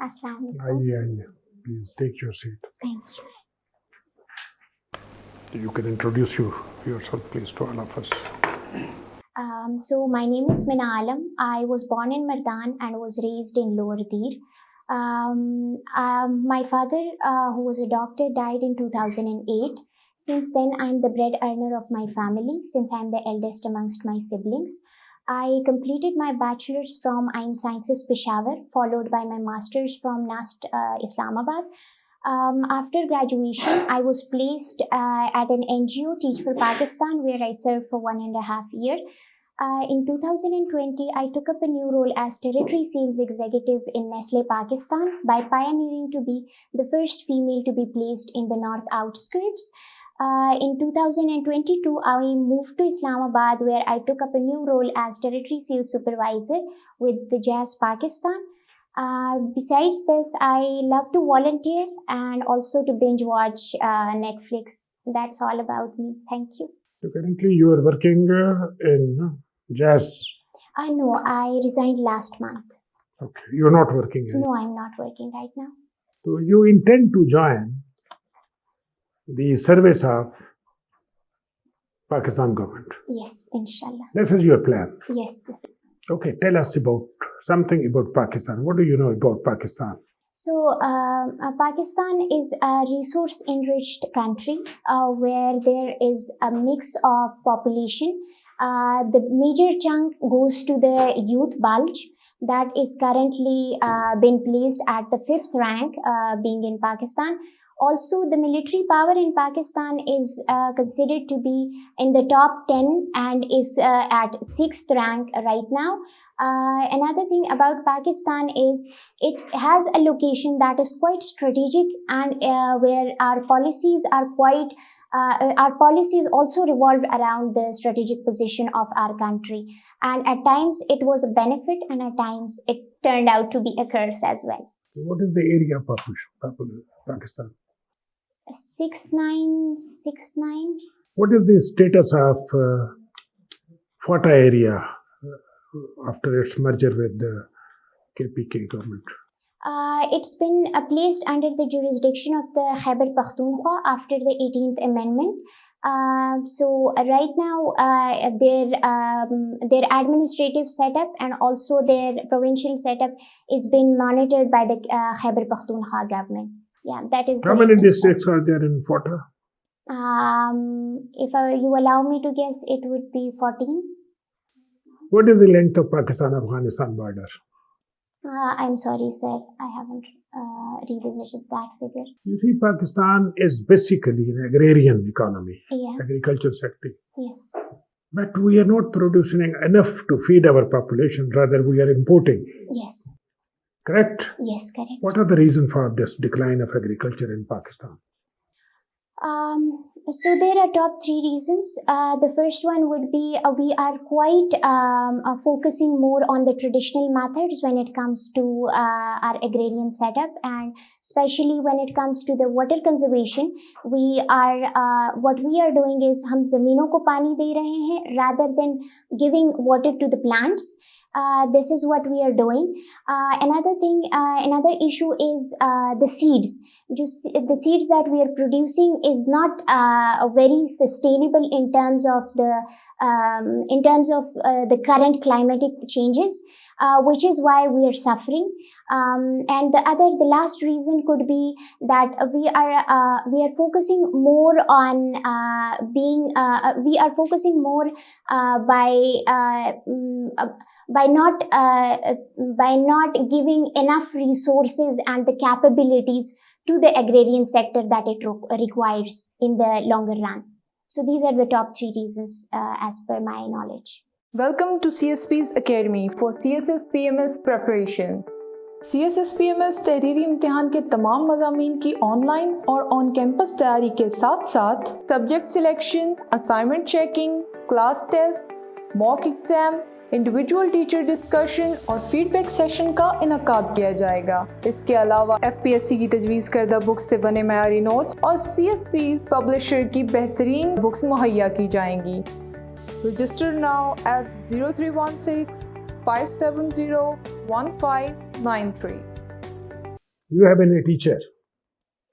Assalamu आइए alaikum. आइए please take your seat Thank you. You can introduce yourself please to all of us. So my name is Mina. I was born in Mardan and was raised in Lower Dir. My father, who was a doctor, died in 2008. Since then, I'm the bread earner of my family, since I'm the eldest amongst my siblings. I completed my bachelor's from IM Sciences Peshawar, followed by my master's from NAST Islamabad. After graduation, I was placed at an NGO, Teach for Pakistan, where I served for 1.5 years. In 2020, I took up a new role as territory sales executive in Nestle Pakistan by pioneering to be the first female to be placed in the north outskirts. In 2022, I moved to Islamabad, where I took up a new role as territory sales supervisor with the Jazz Pakistan. Besides this, I love to volunteer and also to binge watch Netflix. That's all about me. Thank you. So currently you are working in Jazz. No, I resigned last month. Okay, you're not working anymore. No, I'm not working right now. So you intend to join the service of Pakistan government. Yes, inshallah. This is your plan. Yes, this is. Okay, tell us about something about Pakistan. What do you know about Pakistan? So, Pakistan is a resource-enriched country where there is a mix of population. The major chunk goes to the youth bulge that is currently been placed at the 5th rank, being in Pakistan. Also, the military power in Pakistan is considered to be in the top 10 and is at 6th rank right now. Another thing about Pakistan is it has a location that is quite strategic and where our policies are quite our policies also revolved around the strategic position of our country, and at times it was a benefit and at times it turned out to be a curse as well. What is the area of Pakistan? 6969. What is the status of Fata area after its merger with the KPK government? It's been placed under the jurisdiction of the Khyber Pakhtunkhwa after the 18th Amendment. So right now, their administrative setup and also their provincial setup is being monitored by the Khyber Pakhtunkhwa government. Yeah, that is. How many districts are there in Fata? If you allow me to guess, it would be 14. What is the length of Pakistan-Afghanistan border? I'm sorry, sir. I haven't revisited that figure. You see, Pakistan is basically an agrarian economy, Yeah. agriculture sector. Yes. But we are not producing enough to feed our population, rather we are importing. Yes. Correct? Yes, correct. What are the reasons for this decline of agriculture in Pakistan? So there are top 3 reasons. The first one would be we are quite focusing more on the traditional methods when it comes to our agrarian setup, and especially when it comes to the water conservation. We are what we are doing is हम ज़मीनों को पानी दे रहे हैं rather than giving water to the plants. This is what we are doing. Another issue is the seeds. The seeds that we are producing is not very sustainable in terms of the current climatic changes, which is why we are suffering. And the last reason could be that we are focusing more on by not giving enough resources and the capabilities to the agrarian sector that it requires in the longer run. So these are the top 3 reasons as per my knowledge. Welcome to CSPs Academy for CSS PMS preparation. CSS PMS तहरीरी इम्तिहान के तमाम मज़ामीन की online और on campus तैयारी के साथ साथ subject selection, assignment checking, class test, mock exam, individual teacher discussion और फीडबैक सेशन का इनकाद किया जाएगा। इसके अलावा FPSC की तजवीज़ करदा बुक्स से बने मयारी नोट्स और CSPs पब्लिशर की बेहतरीन बुक्स मुहैया की जाएंगी। Register now at 0316 570 1593। You have been a teacher.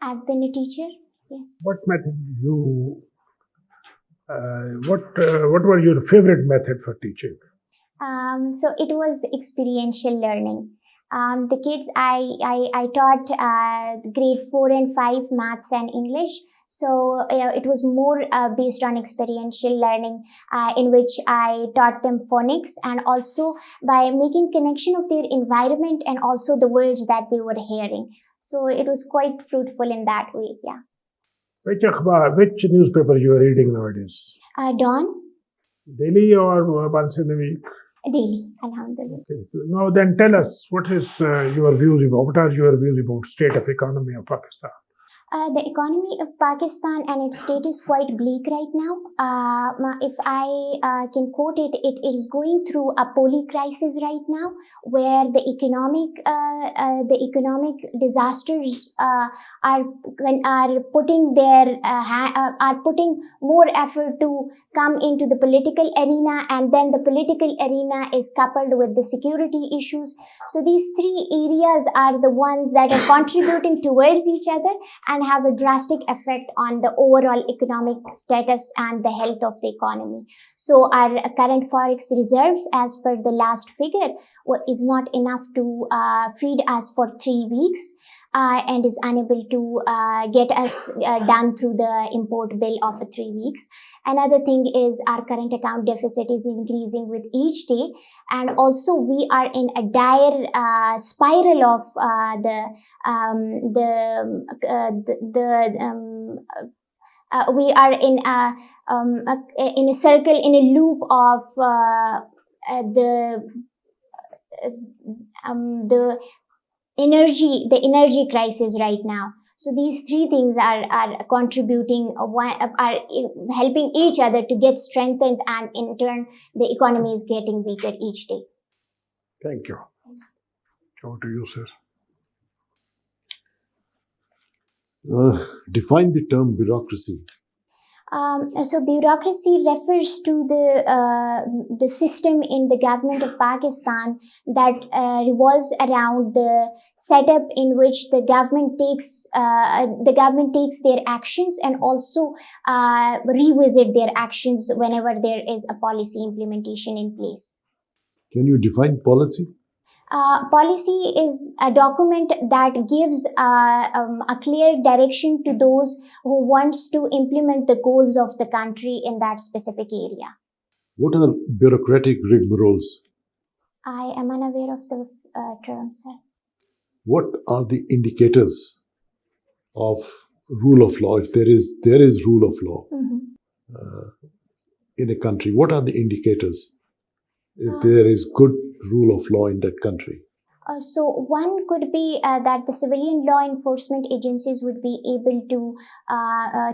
I've been a teacher. Yes. What method you? What were your favorite method for teaching? So it was experiential learning. The kids I taught grade 4 and 5 maths and English. So it was more based on experiential learning, in which I taught them phonics, and also by making connection of their environment and also the words that they were hearing. So it was quite fruitful in that way. Yeah. Which newspaper you are reading nowadays? Dawn, Daily or once in a week? daily, alhamdulillah. Okay. Now then, tell us what is your views about? What are your views about state of economy of Pakistan? The economy of Pakistan and its state is quite bleak right now. If I can quote it, it is going through a poly crisis right now, where the economic disasters are putting are putting more effort to come into the political arena, and then the political arena is coupled with the security issues. So these three areas are the ones that are contributing towards each other and have a drastic effect on the overall economic status and the health of the economy. So our current forex reserves, as per the last figure, is not enough to feed us for 3 weeks. And is unable to get us done through the import bill of 3 weeks. Another thing is our current account deficit is increasing with each day, and also we are in a dire spiral of we are in a circle, in a loop of the energy crisis right now. So these three things are contributing, are helping each other to get strengthened, and in turn the economy is getting weaker each day. Thank you. Over to you, sir. Define the term bureaucracy. So bureaucracy refers to the system in the government of Pakistan that revolves around the setup in which the government takes their actions, and also revisit their actions whenever there is a policy implementation in place. Can you define policy? Policy is a document that gives a clear direction to those who wants to implement the goals of the country in that specific area. What are bureaucratic rigmaroles? I am unaware of the term, sir. What are the indicators of rule of law? If there is rule of law in a country, what are the indicators if there is good rule of law in that country? So one could be that the civilian law enforcement agencies would be able to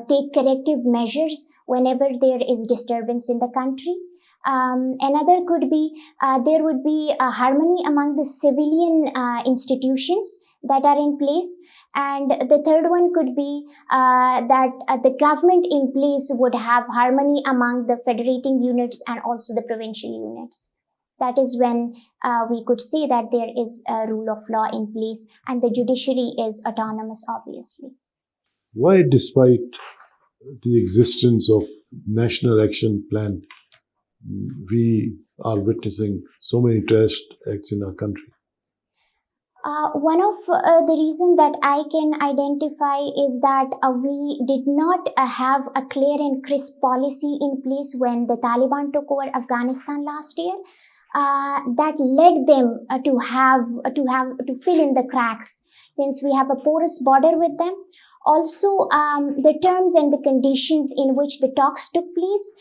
take corrective measures whenever there is disturbance in the country. Another could be there would be a harmony among the civilian institutions that are in place. And the third one could be that the government in place would have harmony among the federating units and also the provincial units. That is when we could say that there is a rule of law in place, and the judiciary is autonomous, obviously. Why, despite the existence of National Action Plan, we are witnessing so many terrorist acts in our country? One of the reasons that I can identify is that we did not have a clear and crisp policy in place when the Taliban took over Afghanistan last year. That led them to fill in the cracks, since we have a porous border with them. Also, the terms and the conditions in which the talks took place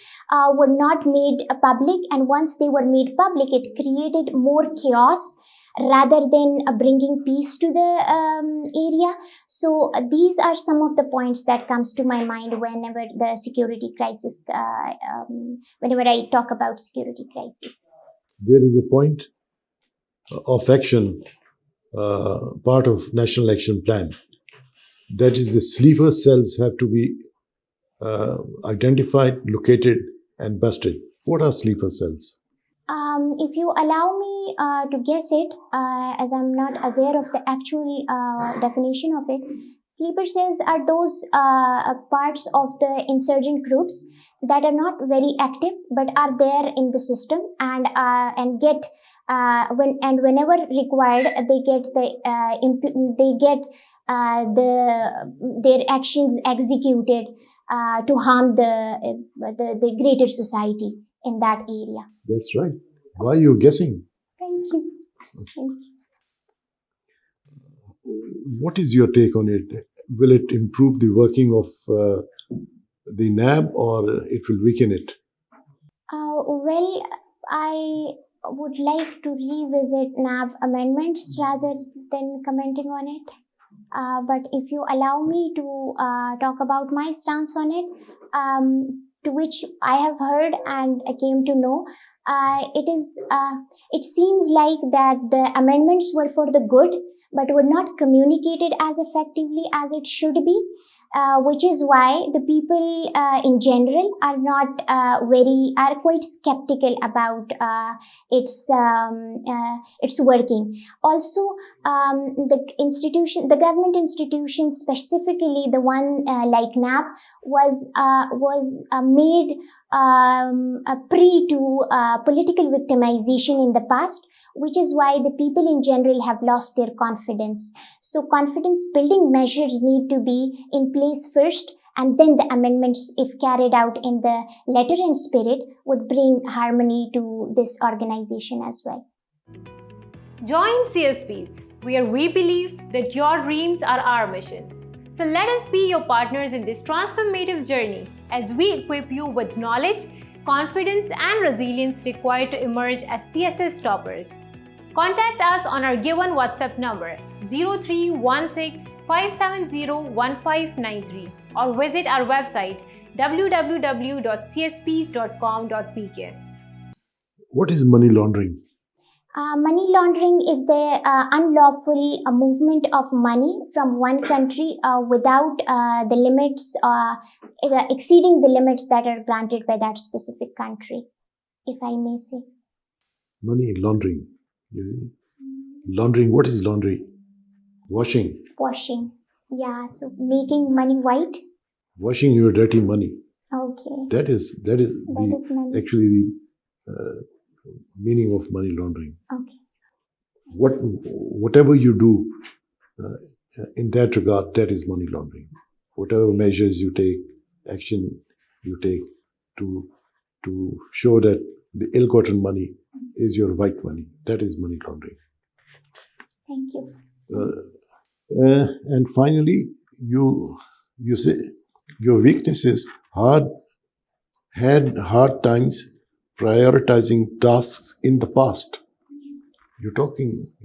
were not made public, and once they were made public, it created more chaos rather than bringing peace to the area. So these are some of the points that comes to my mind whenever the security crisis, whenever I talk about security crisis. There is a point of action, part of National Action Plan. That is, the sleeper cells have to be If you allow me to guess it, as I'm not aware of the actual definition of it, sleeper cells are those parts of the insurgent groups that are not very active but are there in the system and get whenever required they get their actions executed to harm the greater society in that area. That's right. Why are you guessing? Thank you. Thank you. What is your take on it? Will it improve the working of the NAB or it will weaken it? Well, I would like to revisit NAB amendments rather than commenting on it. But if you allow me to talk about my stance on it, to which I have heard and I came to know, it seems like that the amendments were for the good, but were not communicated as effectively as it should be. Which is why the people in general are quite skeptical about its working. Also, the government institutions, specifically the one like NAP, was made pre to political victimization in the past, which is why the people in general have lost their confidence. So confidence building measures need to be in place first, and then the amendments, if carried out in the letter and spirit, would bring harmony to this organization as well. Join CSPs, where we believe that your dreams are our mission. So let us be your partners in this transformative journey as we equip you with knowledge, confidence and resilience required to emerge as CSS toppers. Contact us on our given WhatsApp number 0316 570 1593 or visit our website www.csps.com.pk. What is money laundering? Money laundering is the unlawful movement of money from one country without the limits exceeding the limits that are granted by that specific country, if I may say. Money laundering. Laundering, what is laundry? Washing. Washing. Yeah, so making money white. Washing your dirty money. Okay. That is money. actually the meaning of money laundering. Okay. Whatever you do in that regard, that is money laundering. Whatever measures you take, action you take to show that the ill-gotten money is your white money. That is money laundering. Thank you. And finally, you say your weakness is had hard times prioritizing tasks in the past. You should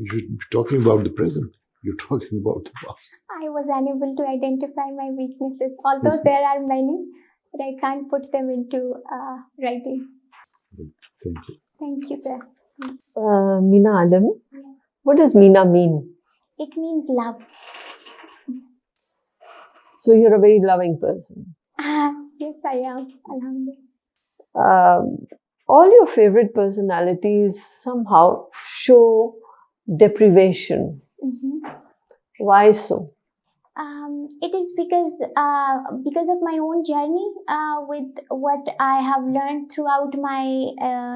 be talking about the present. You're talking about the past. I was unable to identify my weaknesses, although there are many, but I can't put them into writing. Thank you. Thank you, sir. Mina Adam, what does Mina mean? It means love. So you're a very loving person. Yes, I am. Alhamdulillah. All your favorite personalities somehow show deprivation. Mm-hmm. Why so? It is because of my own journey with what I have learned throughout my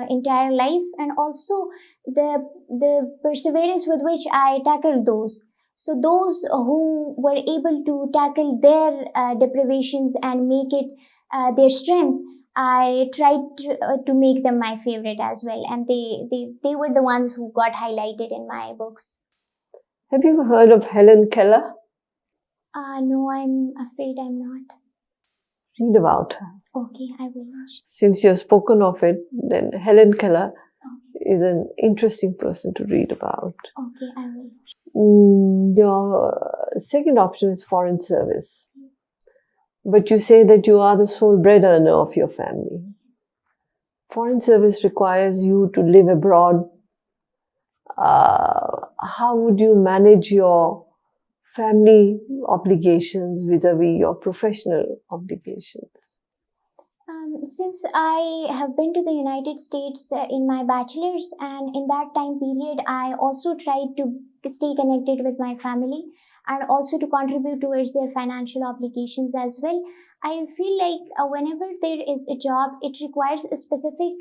entire life, and also the perseverance with which I tackled those. So those who were able to tackle their deprivations and make it their strength, I tried to make them my favorite as well, and they were the ones who got highlighted in my books. Have you ever heard of Helen Keller? No, I'm afraid I'm not. Read about her. Okay, I will. Since you've spoken of it, then Helen Keller is an interesting person to read about. Okay, I will. Your second option is foreign service. But you say that you are the sole bread earner of your family. Foreign service requires you to live abroad. How would you manage your family obligations vis-a-vis your professional obligations? Since I have been to the United States in my bachelor's, and in that time period, I also tried to stay connected with my family and also to contribute towards their financial obligations as well. I feel like whenever there is a job, it requires a specific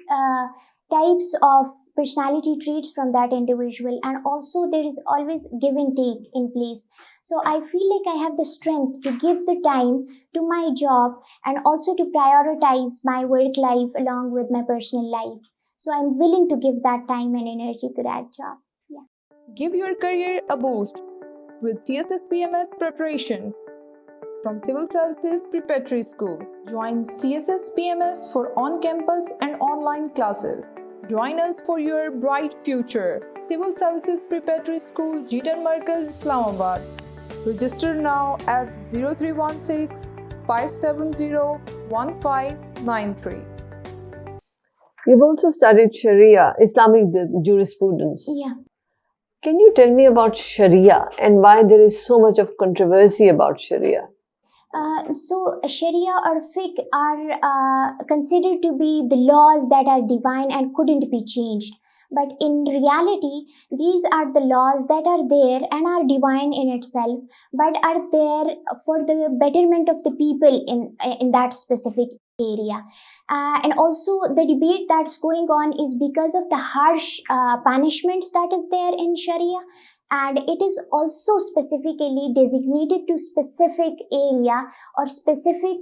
types of personality traits from that individual, and also there is always give and take in place. So I feel like I have the strength to give the time to my job and also to prioritize my work life along with my personal life. So I'm willing to give that time and energy to that job. Yeah. Give your career a boost with CSS PMS preparation from Civil Services Preparatory School. Join CSS PMS for on-campus and online classes. Join us for your bright future. Civil Services Preparatory School, Jeetan Markaz, Islamabad. Register now at 0316 570 1593. You've also studied Sharia, Islamic jurisprudence. Yeah. Can you tell me about Sharia and why there is so much of controversy about Sharia? So Sharia or fiqh are considered to be the laws that are divine and couldn't be changed. But in reality, these are the laws that are there and are divine in itself, but are there for the betterment of the people in that specific area. And also the debate that's going on is because of the harsh punishments that is there in Sharia, and it is also specifically designated to specific area or specific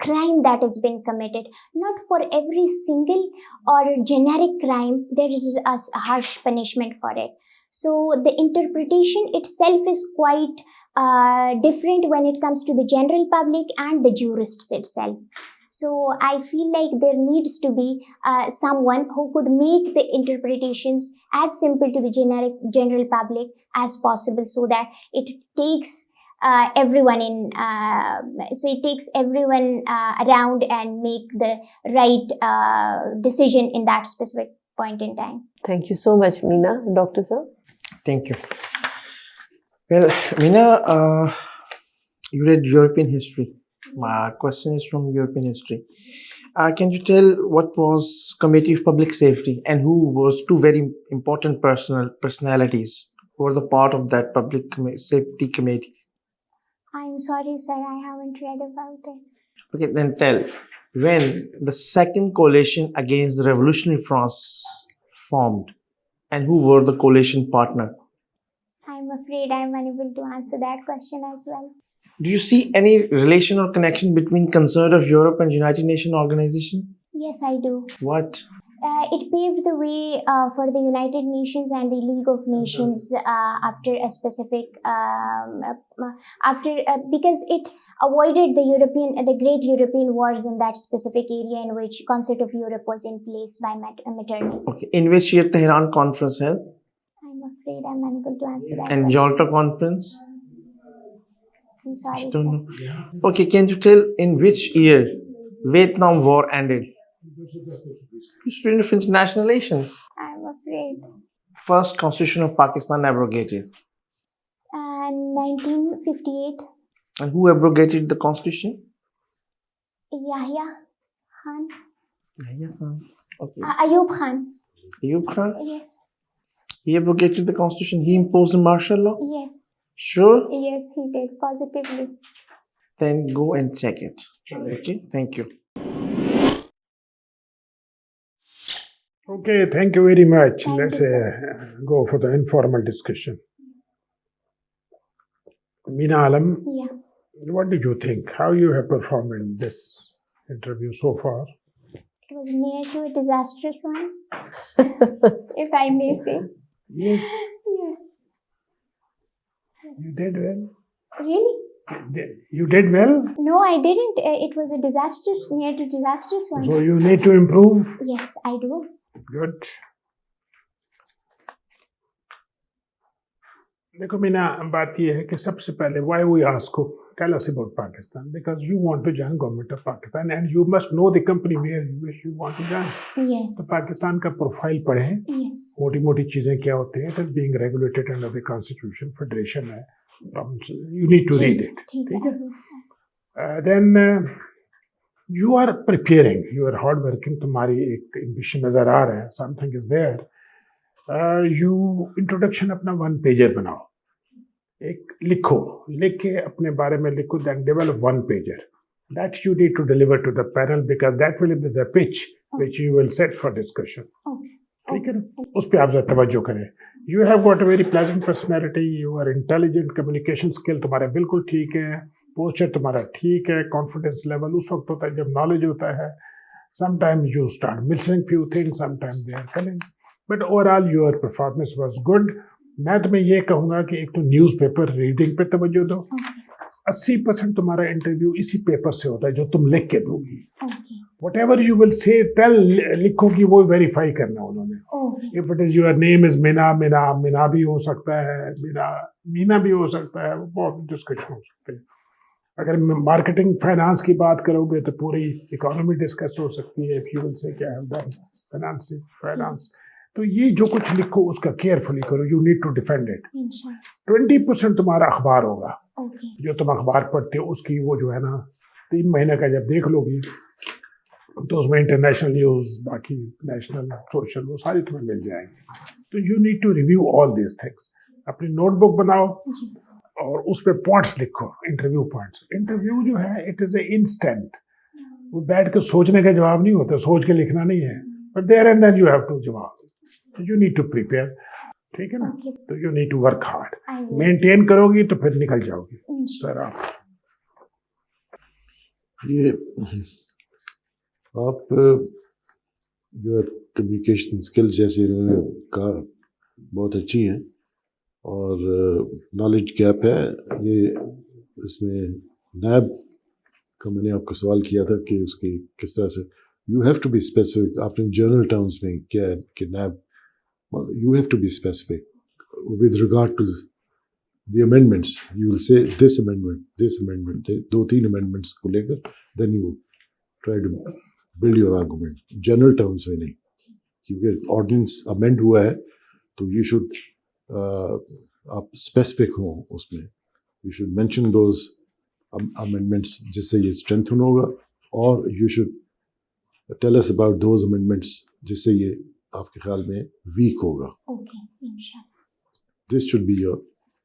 crime that has been committed. Not for every single or generic crime there is a harsh punishment for it. So the interpretation itself is quite different when it comes to the general public and the jurists itself. So I feel like there needs to be someone who could make the interpretations as simple to the general public as possible, so that it takes everyone in. So it takes everyone around and make the right decision in that specific point in time. Thank you so much, Mina. Dr. Sir? Thank you. Well, Mina, you read European history. My question is from European history. Can you tell what was Committee of Public Safety and who was two very important personalities who were the part of that Safety Committee? I'm sorry, sir, I haven't read about it. Okay, then tell when the second coalition against the revolutionary France formed and who were the coalition partner? I'm afraid I'm unable to answer that question as well. Do you see any relation or connection between Concert of Europe and United Nations Organization? Yes, I do. What? It paved the way for the United Nations and the League of Nations after a specific because it avoided the great European wars in that specific area in which Concert of Europe was in place by Metternich. Okay. In which year Tehran Conference held? I'm afraid I'm unable to answer that. And Jalta Conference? I'm sorry, Don't know. sir. Okay, can you tell in which year Vietnam War ended? Student of International Relations. I'm afraid. First Constitution of Pakistan abrogated. 1958. And who abrogated the Constitution? Yahya Khan. Yahya Khan. Okay. Ayub Khan. Ayub Khan? Yes. He abrogated the Constitution. He imposed a martial law? Yes. Sure? Yes, he did, positively. Then go and check it. Okay, thank you. Okay, thank you very much. Thank Let's you, sir. go for the informal discussion. Mina Alam, Yeah. what do you think? How you have performed in this interview so far? It was near to a disastrous one, if I may say. Yes, Yes. you did well. Really? You did well. No, I didn't. It was a near to disastrous one. So you need to improve. Yes, I do. Good. देखो मीना बात ये है कि सबसे पहले why we ask you tell us about Pakistan, because you want to join government of Pakistan and you must know the company where you want to join. Yes. तो पाकिस्तान का profile पढ़ें, Yes. मोटी मोटी चीजें क्या होती हैं. It is being regulated under the constitution, federation है, province. You need to read it. ठीक ठीक है. है. Then you are preparing, you are hard working, تمہاری ایک ambition نظر آ رہا ہے, something is there. You introduction اپنا 1 pager بناؤ, ایک لکھو, لکھ کے اپنے بارے میں لکھو, then develop 1 pager. That you need to deliver to the panel because that will be the pitch which you will set for discussion. ٹھیک ہے نا, اس پہ آپ ذرا توجہ کریں. You have got a very pleasant personality, you are intelligent, communication skill تمہارا بالکل ٹھیک ہے, posture تمہارا ٹھیک ہے, confidence level اس وقت ہوتا ہے جب knowledge ہوتا ہے. Sometimes you start missing few things, sometimes they are coming. But overall your performance was good. میں تمہیں یہ کہوں گا کہ ایک تو نیوز پیپر ریڈنگ پہ توجہ دو. 80% تمہارا انٹرویو اسی پیپر سے ہوتا ہے جو تم لکھ کے دو گی. وٹ ایور یو ول سے ٹیل لکھو گی وہ ویریفائی کرنا انہوں نے. If it is your name is Meena, Meena بھی ہو سکتا ہے, مینا بھی ہو سکتا ہے, بہت ڈسکشن ہو سکتے ہیں. اگر مارکیٹنگ فائنانس کی بات کرو گے تو پوری اکانومی ڈسکس ہو سکتی ہے. اف یو ول سے کیا ہے فائنانس, تو یہ جو کچھ لکھو اس کا کیئرفلی کرو. You need to defend it. 20% تمہارا اخبار ہوگا, جو تم اخبار پڑھتے ہو اس کی وہ جو ہے نا 3 مہینے کا جب دیکھ لو گی تو اس میں انٹرنیشنل نیوز, باقی نیشنل, سوشل, وہ ساری تمہیں مل جائیں گی. تو you need to review all these things. اپنی نوٹ بک بناؤ اور اس پہ پوائنٹس لکھو, انٹرویو پوائنٹس. انٹرویو جو ہے اٹ از اے انسٹنٹ, وہ بیٹھ کے سوچنے کا جواب نہیں ہوتا, سوچ کے لکھنا نہیں ہے. But there and then you have to جواب. You need to prepare. ٹھیک ہے نا, تو you need to work hard. Maintain کرو گی تو پھر نکل جاؤ گی. سر یہ آپ جو کمیونیکیشن اسکلز جیسے انہوں نے کہا بہت اچھی ہیں, اور نالج گیپ ہے یہ. اس میں نیب کا میں نے آپ کو سوال کیا تھا کہ اس کی کس طرح سے you have to be specific. آپ نے جرنل ٹرمز میں کیا ہے کہ نیب you have to be specific with regard to the amendments. You will say this amendment, 2-3 amendments کو لے کر then you try to build your argument. General terms میں نہیں, کیونکہ ordinance amend ہوا ہے تو you should آپ specific ہوں اس میں. You should mention those amendments جس سے یہ strengthen ہوگا, اور you should tell us about those amendments جس سے یہ آپ کے خیال میں ویک ہوگا. This should be your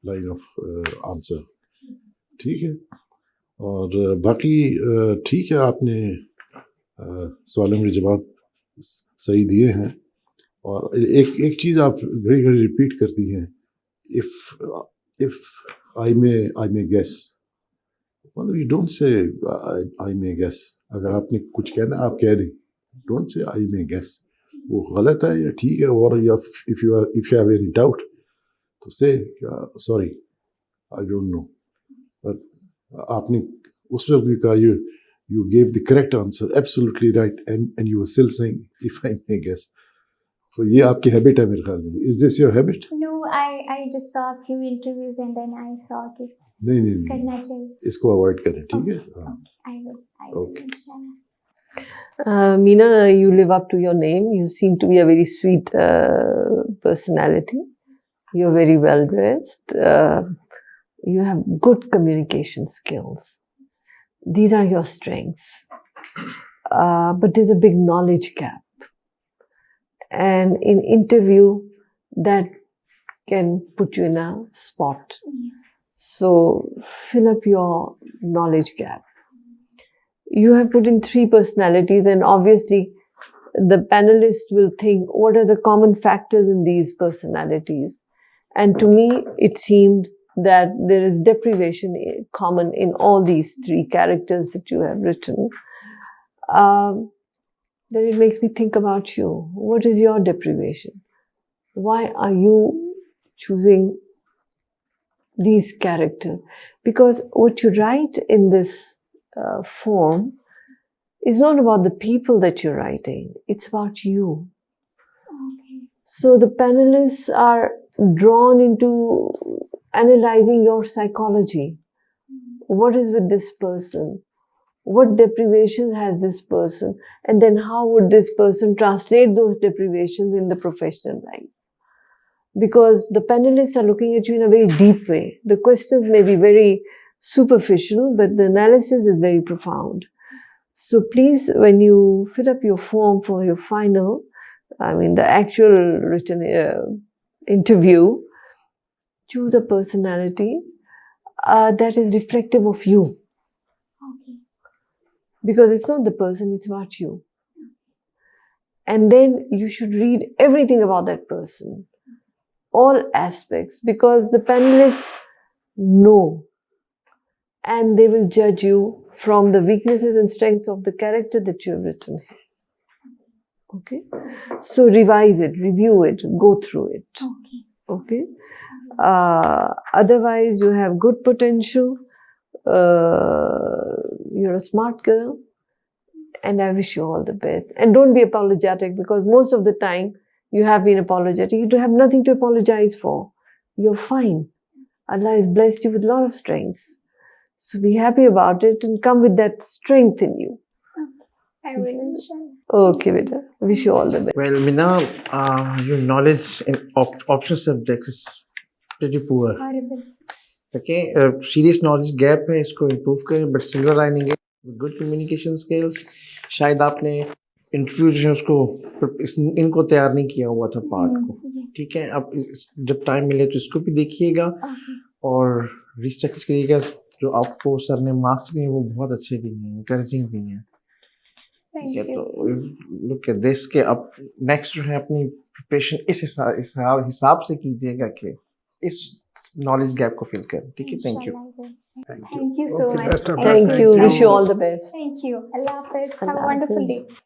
line of answer. ٹھیک ہے, اور باقی ٹھیک ہے, آپ نے سوالوں کے جواب صحیح دیے ہیں. اور ایک چیز آپ گھڑی گھڑی ریپیٹ کرتی ہیں, if I may guess. مطلب you don't say I may guess. اگر آپ نے کچھ کہنا آپ کہہ دیں, don't say I may guess. وہ غلط ہے یا ٹھیک ہے. اور if you have any doubt تو say sorry I don't know. But آپ نے اس وقت بھی کہا you gave the correct answer, absolutely right, and you were still saying if I may guess. So یہ آپ کی ہیبٹ ہے میرے خیال میں. Is this your habit? No, I just saw a few interviews and then I saw کہ نہیں کرنا چاہیے, اس کو اوائڈ کریں. ٹھیک ہے. I will. Okay. Mina, you live up to your name. You seem to be a very sweet personality. You're very well dressed. You have good communication skills. These are your strengths. But there's a big knowledge gap. And in interview, that can put you in a spot. So fill up your knowledge gap. You have put in 3 personalities, and obviously the panelists will think, what are the common factors in these personalities? And to me, it seemed that there is deprivation common in all these 3 characters that you have written. Then it makes me think about you. What is your deprivation? Why are you choosing these characters? Because what you write in this form is not about the people that you're writing, it's about you. Okay. So the panelists are drawn into analyzing your psychology. What is with this person? What deprivation has this person? And then how would this person translate those deprivations in the professional life? Because the panelists are looking at you in a very deep way. The questions may be very superficial, but the analysis is very profound. So please, when you fill up your form for your final, the actual written interview, choose a personality that is reflective of you. Okay. Because it's not the person, it's about you. And then you should read everything about that person, all aspects, because the panelists know and they will judge you from the weaknesses and strengths of the character that you have written. Okay? So revise it, review it, go through it. Okay. Okay? Otherwise, you have good potential. You're a smart girl. And I wish you all the best. And don't be apologetic, because most of the time you have been apologetic. You have nothing to apologize for. You're fine. Allah has blessed you with a lot of strengths. So be happy about it and come with that strength in you. I will, inshallah. Okay, beta. Wish you all the best. Well, Mina, your knowledge in optional subjects is pretty poor. Horrible. Okay, serious knowledge gap है, इसको improve करें, but silver lining है good communication skills. शायद आपने interview जो है उसको इनको तैयार नहीं किया हुआ था पार्ट को. ठीक है, अब जब टाइम मिले तो इसको भी देखिएगा और रिस्ट्रक्चर करिएगा. जो आपको सर ने मार्क्स दिए वो बहुत अच्छे दिए हैं, इंकरेजिंग दिए हैं. ठीक है, तो लुक एट दिस के अब नेक्स्ट जो है अपनी प्रिपरेशन इस हिसाब से कीजिएगा कि इस knowledge gap को fill करें. ठीक है, thank you. Thank you so Okay, much. best of luck. Thank you. Wish you all the best. Thank you. Allah Hafiz. Have Allah a wonderful Hafiz. day.